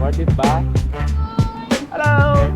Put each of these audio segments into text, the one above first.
Worth it ba? Hello!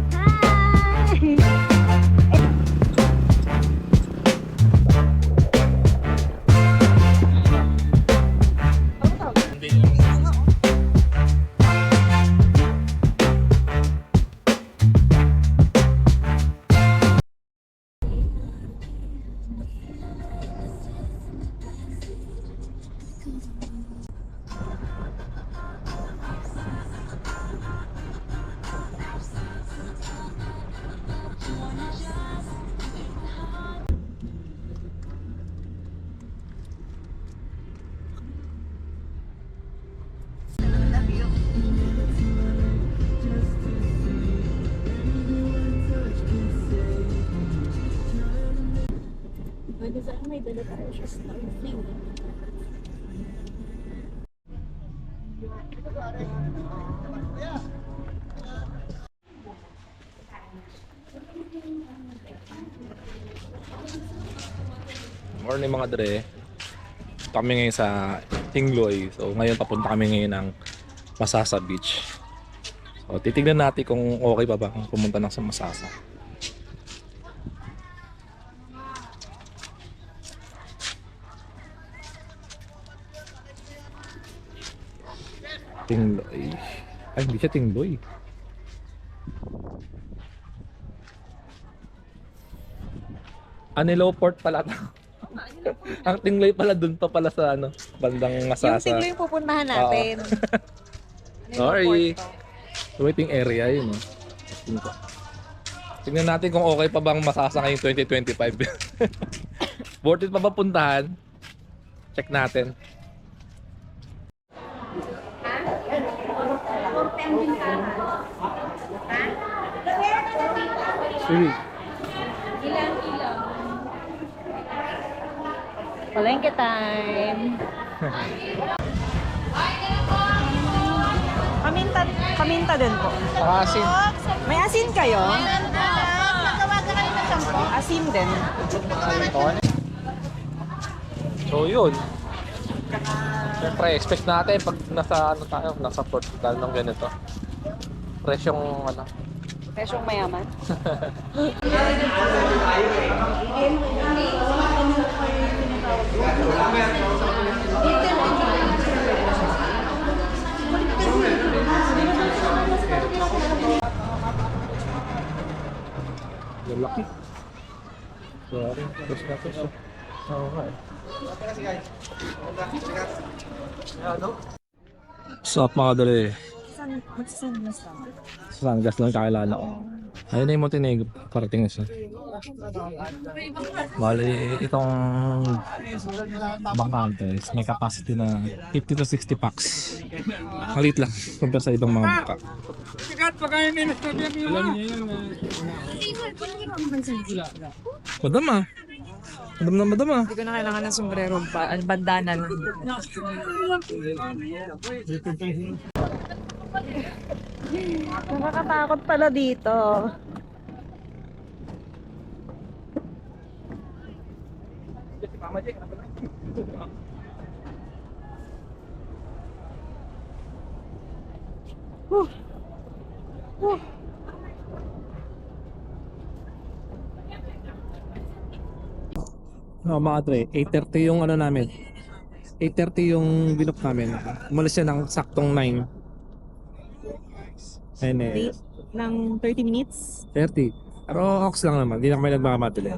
Pwede sana may dala tayo siya snorkeling. Morning mga dre. Kami ngayon sa Tingloy. So ngayon papunta kami ngayon ng Masasa Beach. So titignan natin kung okay pa ba kung pumunta ng sa Masasa. Tingloy. Ay, hindi siya Tingloy. Anilo Port pala. Ang Tingloy pala dun pa pala sa ano, bandang Masasa. Yung tinglo yung pupuntahan natin. Sorry. Waiting area yun. Tingnan natin kung okay pa bang Masasa ngayong 2025. Worth it pa ba puntahan? Check natin. Sweet. Palengke time. Paminta din po. Asin. May asin kayo? Asin din. So yun. Siyempre, expect natin pag nasa ano tayo, nasa Portugal ng ganito. Presyong ano. Pesyong mayaman. Lalaki. Sorry, push na push. Oo nga eh. What's up mga dali? Saan gas lang kakilala ko. Ayun na yung Montenegro. Parating na siya. Bali, itong Bangkantes may capacity na 50 to 60 packs. Malit lang compare sa ibang mga bangka. Alam niyo yun. Madam ah. Madam na madam ah. Hindi ko na kailangan ng sombrero. Bandana lang. Nakakatakot pala dito. No, mga tre, 8:30 yung ano namin. 8:30 yung binook namin. Umalis siya ng saktong 9. Ayun eh. Late ng 30 minutes. 30. Pero ox lang naman, hindi na kami nagmamadali.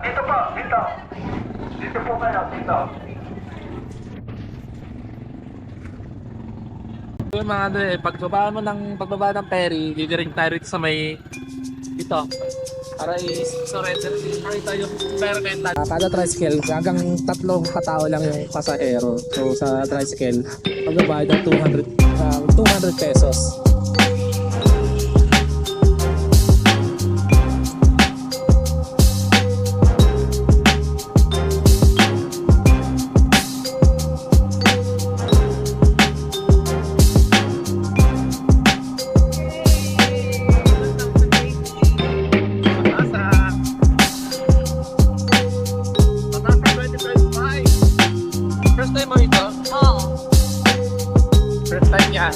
Dito po, dito. Dito po kayo, dito. Yung mga ano pagbaba ng ferry, didiring tayo rito sa may Ito. Para i-surrender. Pakita yung environmental. Kada tricycle, hanggang 3 katao lang yung pasahero. So sa tricycle, magbabayad ng 200 pesos. First time mo ito? Oo. First time niya.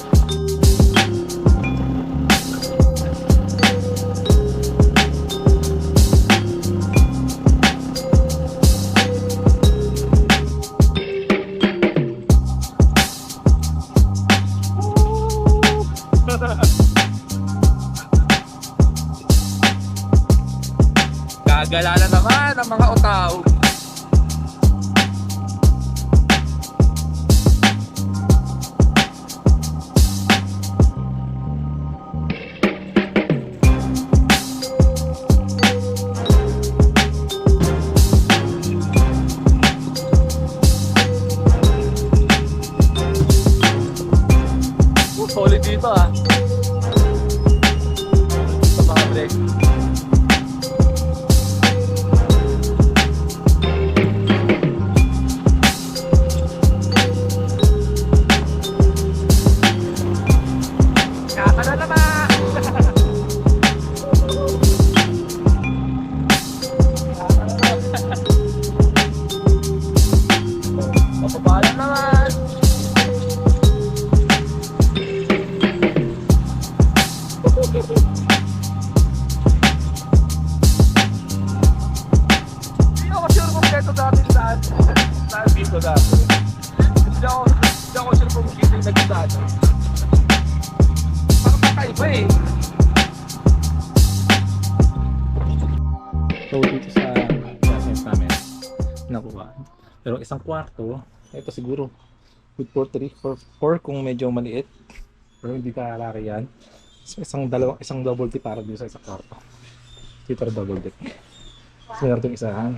Gagala na naman ang mga utaw. Solid dito ah. Sa mga break. Kaka na naman! Papabalan naman! Hindi ako sure kung dito dati saan dito dati. Hindi ako sure kung dito yung nagdadaan. Parang kakaiba eh. So dito sa classmates namin, nakuha. Pero isang kwarto, ito siguro good for 3, for 4 kung medyo maliit. Pero hindi kalaki yan. So isang double deck para dito sa isang kwarto. Dito double deck. So meron itong isahan.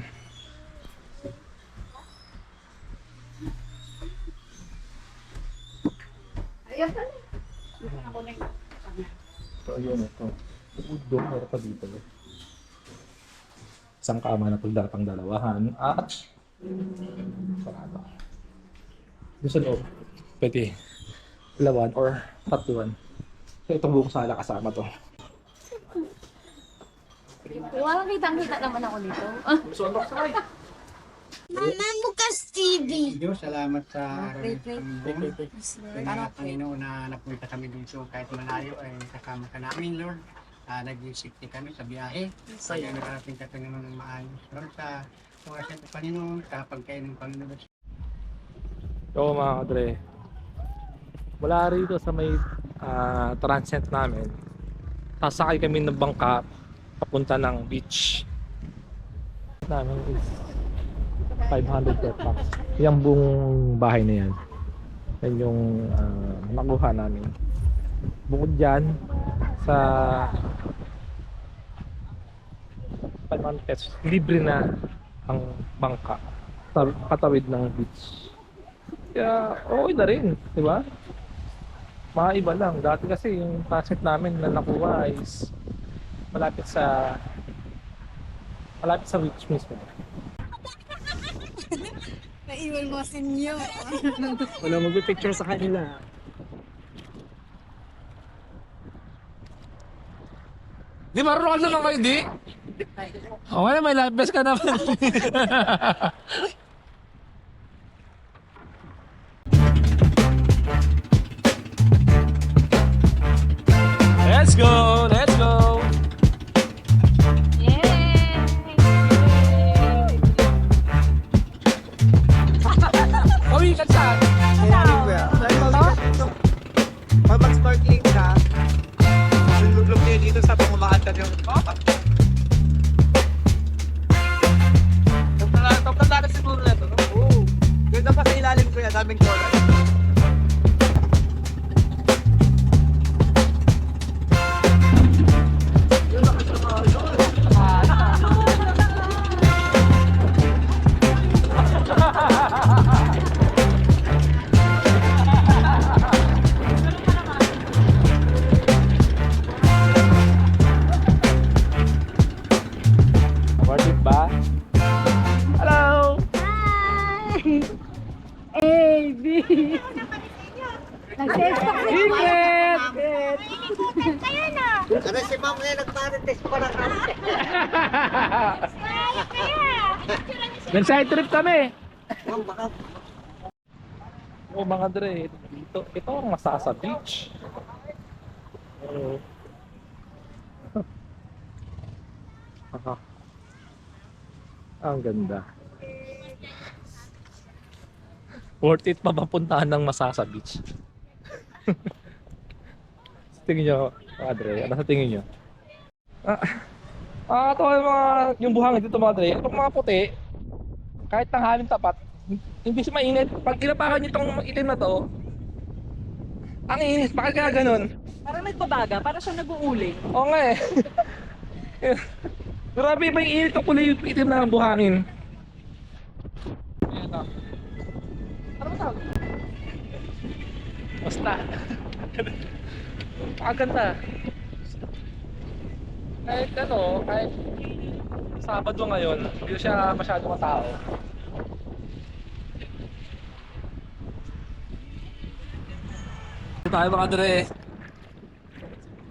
Ayan pala. Ako na yung So ayun ito. Doon meron pa dito. Isang kama na pagdatang dalawahan at sarado. Doon sa loob, pwede dalawan or tatluan. So itong buong sala kasama to. Walang kitang-kita naman ako dito. So unbox na kayo. Mama Bukas TV. Diyos, salamat sa araw Wait, wait. ng Ano? Panginoon na napunta kami dito kahit malayo ay kasama ka namin, Lord. Naging safety kami sa biyahe. Kaya nakarating ka ng maayos. Lord, sa oras ng Panginoon, kapag kayo ng Panginoon. So mga kadre, mula rito sa may transient namin, sasakay kami ng bangka papunta ng beach. Namin is 500 pesos. Yung buong bahay na yan. Yan yung nakuha namin. Bukod dyan, sa 500 pesos, libre na ang bangka sa katawid ng beach. Kaya okay na rin, di ba? Maiba lang. Dati kasi yung transit namin na nakuha is malapit sa beach mismo. Naiwan mo si Nyo. Wala mag-picture sa kanila. Di marunong ka naman kayo, di? Okay, may life vest ka naman. Let's go! Let's go! Uwi ka saan? Pag mag-snorkeling ka, luglog kayo dito sa pangumahatan yung top na dati siguro na ito, no? Oo. Ganda pa sa ilalim ko yan, daming color. Yun, nakasama. Ano si ma'am ngayon nagparites pa na kami. Nag-side trip kami. Ma'am, baka Oh, mga dre, ito ang Masasa Beach. Oh. Aha. Ang ganda. Worth it pa ba puntahan ng Masasa Beach? Sa tingin nyo, mga dre, ano sa tingin nyo? Ito yung buhangin dito mga dre. Itong mga puti, kahit tanghalin tapat, hindi siya mainit. Pag inapakan nyo itong itim na to, ang init. Bakit kaya ganun? Parang nagbabaga, parang siya nag-uuling. Oo nga eh. Grabe ba yung init ng kulay yung itim na ng buhangin? Ayan o. Ano ba tawag? Basta. Pakaganda. Kahit kahit Sabado ngayon, hindi siya masyadong matao. Tayo mga dre.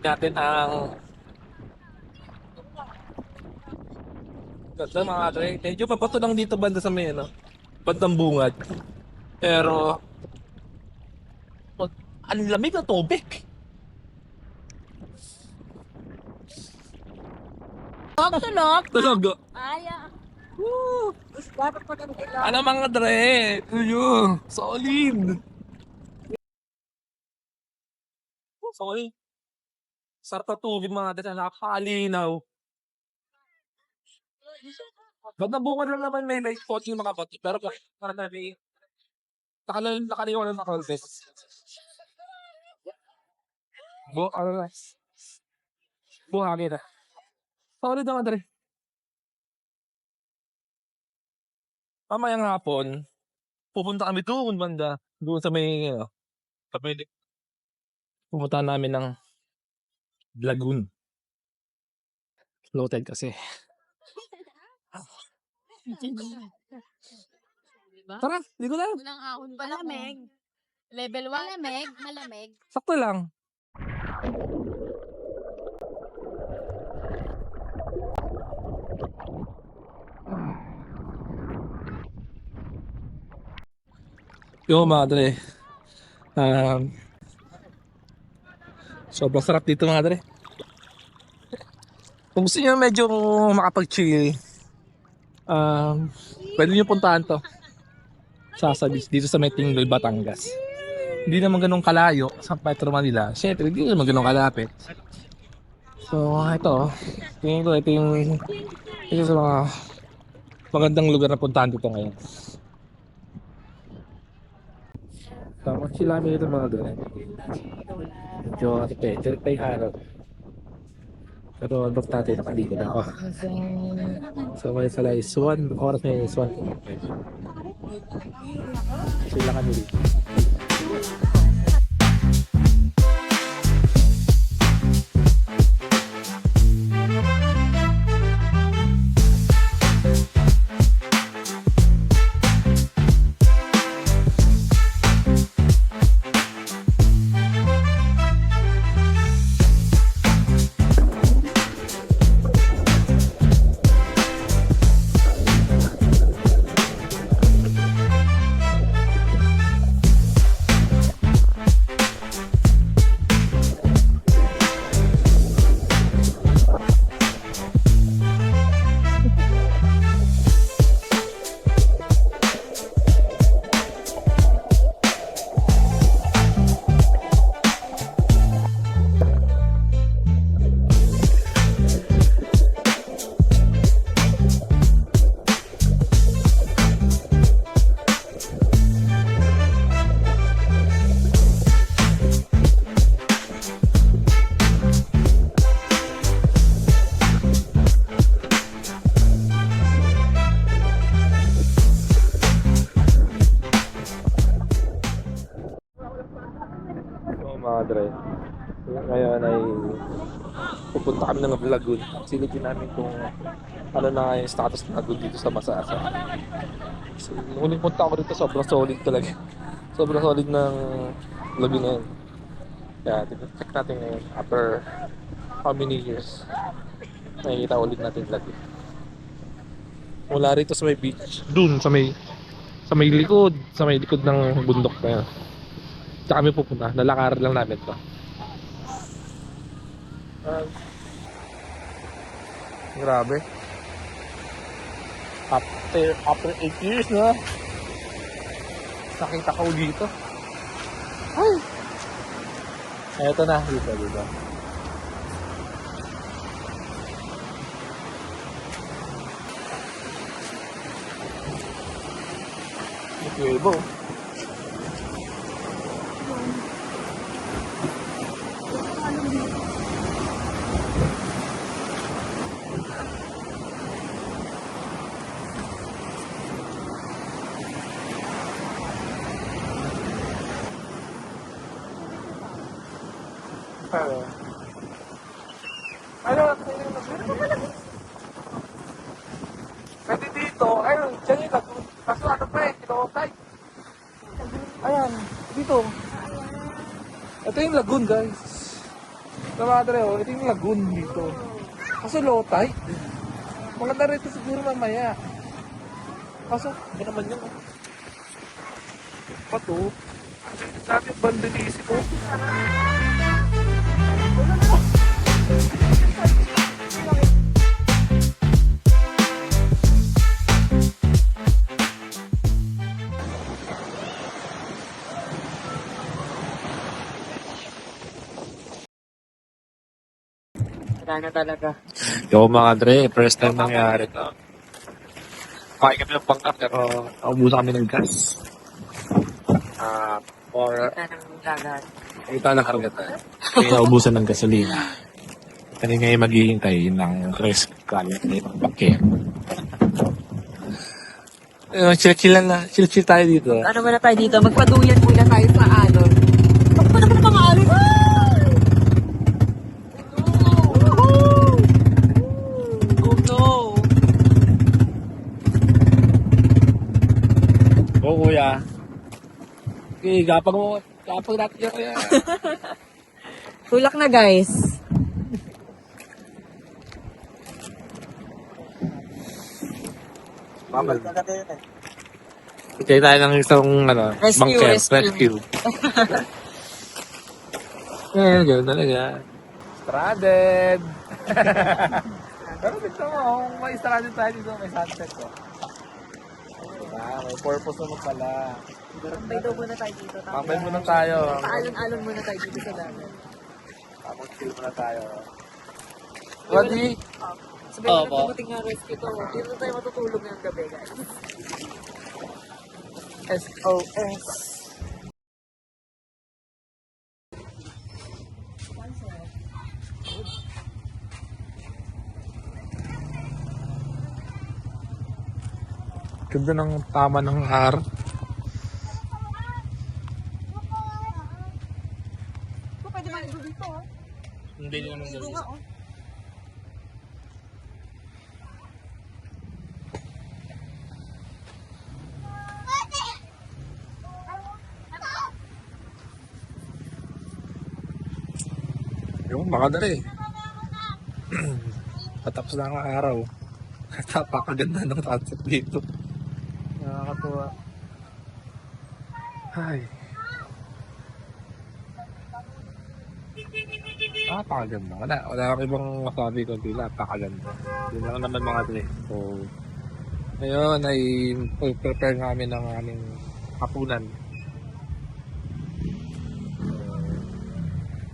Natin ang ganda mga dre. Medyo papato lang dito banda sa may bandang bungad. Pero ang lamig ng tubig. Tulog? Tulog. Ay, ah. Woo! Dapat pa kami kailangan. Ano mga dre? Ayun, solid. Solid. Sarap na tubig mga dre, napakalinaw. Bandang bungad lang naman may light spot yung mga bato. Pero parang may nakaliwan ng content. Buhangin na. Solid naman dre. Mamayang hapon, pupunta kami doon banda. Doon sa may, pumunta namin ng Lagoon. Floated kasi. Diba? Tara, di ko lang. Unang ahon pa lang. Malamig. Level 1. Malamig. Malamig. Sakto lang. Yo madre. Sobrang sarap dito mga dre. Kung gusto nyo medyo makapag-chill, pwede nyo puntahan to. Masasa Beach dito sa may Tingloy, Batangas. Hindi naman ganun kalayo sa Metro Manila. Siyempre, hindi naman ganun kalapit. So, ito. Tingin ko, ito yung isa sa mga magandang lugar na puntahan dito ngayon. So, mag-chill namin dito mga doon. Medyo, tripay harap. Pero look natin, nakaligo na ako. So, may sala is 1, oras may is 1. Sila kami dito. Mga dre. Ngayon ay pupunta kami ng Lagoon. Silipin namin kung ano na yung status ng Lagoon dito sa Masasa. So, nung huling punta ako dito, sobrang solid talaga. Sobrang solid ng Lagoon na yun. Kaya check natin ngayon after how many years, nakikita ulit natin lagi. Mula rito sa may beach, dun sa may likod ng bundok na yan. Tsaka kami pupunta, lalakar lang namin to. Grabe. After 8 years na, nakita ko dito. Ay! Eto na, dito. Ito ano, pwede dito, ayun, dyan yung lagoon. Kaso ano pa eh, kinokay. Ayan, dito. Ito yung lagoon, guys. Sa mga dre, oh, ito yung lagoon dito. Kaso low tide. Maganda rito siguro mamaya. Kaso, ano naman yun, oh. Pato. Sabi yung bandilisi ko. Wala na talaga. Yo mga Dre, first time nangyari to. Kain kami ng pangkat pero naubusan kami ng gas. Or Wala nang dagat. kita ng karagatan. Kaya naubusan ng gasolina. Kaya ngayon maghihintay ng risk kalit na ibang bakyan. Chill tayo dito. Ano muna tayo dito? Magpaduyan muna tayo sa alon. Bakit pa naman ang mga alon? Oh no! Oo kuya. Okay, gapag natin yan kuya. Tulak na guys. Babal. Kaya tayo ng isang rescue. Eh, gano'n talaga. Stranded! Pero dito mo, kung may stranded tayo dito, may sunset ko. May purpose naman pala. Tambay daw muna tayo dito. Tambay muna tayo. Paalon-alon muna tayo dito sa dagat. Tapos chill muna tayo. Ready? Sabihin ko na dumating nga rescue to. Dito tayo matutulog ngayong gabi guys. SOS. Ganda ng tama ng araw. Pwede maligo dito oh. Hindi nyo naman Ligo nga oh. Yung makadali. Patapos na ang araw. Napakaganda ng sunset dito. Nakakatuwa. Ay. Napakaganda. Wala akong ibang masabi kundi napakaganda. Yun lang naman mga dre. So, ngayon ay prepare namin ng aming hapunan.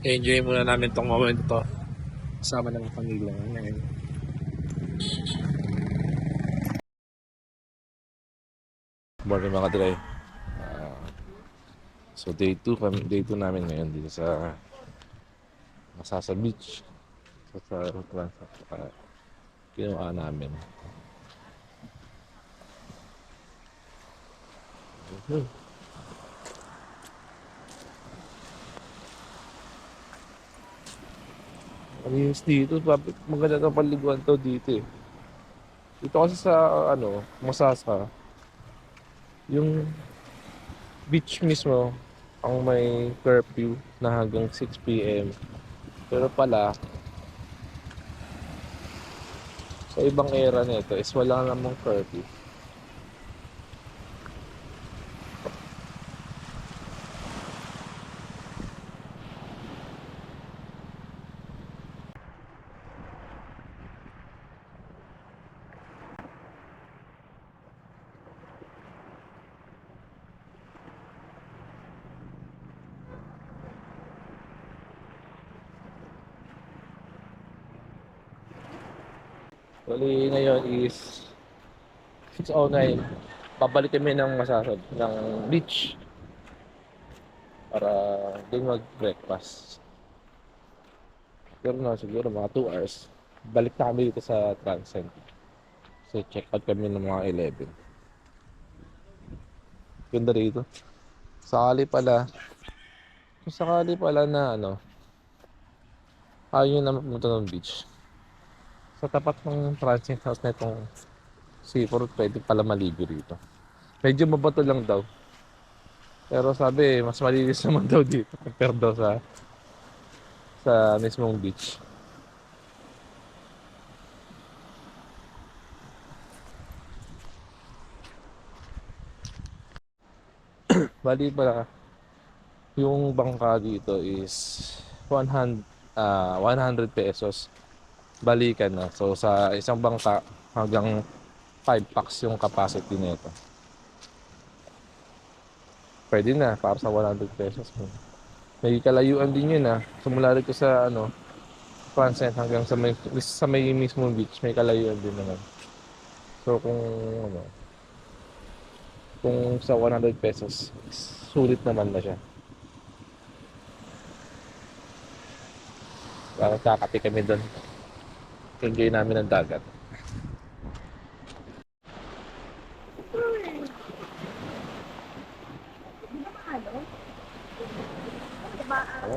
Enjoy muna namin tong moment to kasama ng pamilya ngayon. Morning mga dre. So day 2 namin ngayon dito sa Masasa Beach. So, sa kinuha namin. Ayos dito, maganda ng paliguan to dito eh. Dito kasi sa Masasa, yung beach mismo ang may curfew na hanggang 6 PM. Pero pala, Sa ibang era nito is wala namang curfew. Bali ngayon is 6:09. Babalik kami ng masasab ng beach para doon mag-breakfast. Pero na siguro mga 2 hours. Balik na kami dito sa Transcend. So check out kami ng mga 11. Ganda rito. Kung sakali pala na ayaw nyo na mapunta ng beach. Sa tapat ng transient house na itong Seaport, pwede pala maligo rito. Medyo mabato lang daw. Pero sabi, mas malinis naman daw dito compare daw sa mismong beach. Bali pala, yung bangka dito is 100 pesos. Balikan na. So sa isang bangka hanggang 5 packs yung capacity nito. Pwede na para sa 100 pesos. May kalayuan din yun Simula rito sa Transcend hanggang sa may mismong beach, may kalayuan din naman. So kung sa 100 pesos, sulit naman na siya. Parang kakati kami doon. Enjoy namin ang dagat.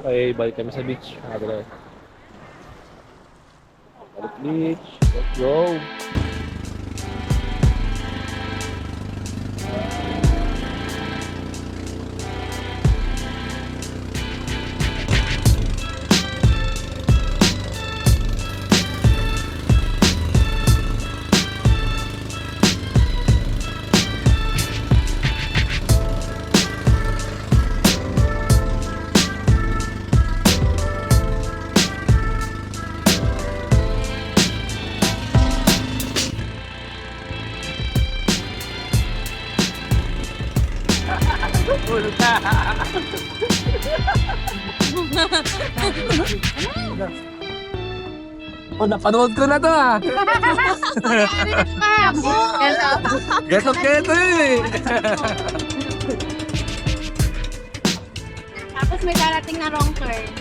Okay, balik kami sa beach. Balik beach. Let's go! Oh, napanood ko na to Gatot kayo to Tapos may darating na wrong turn.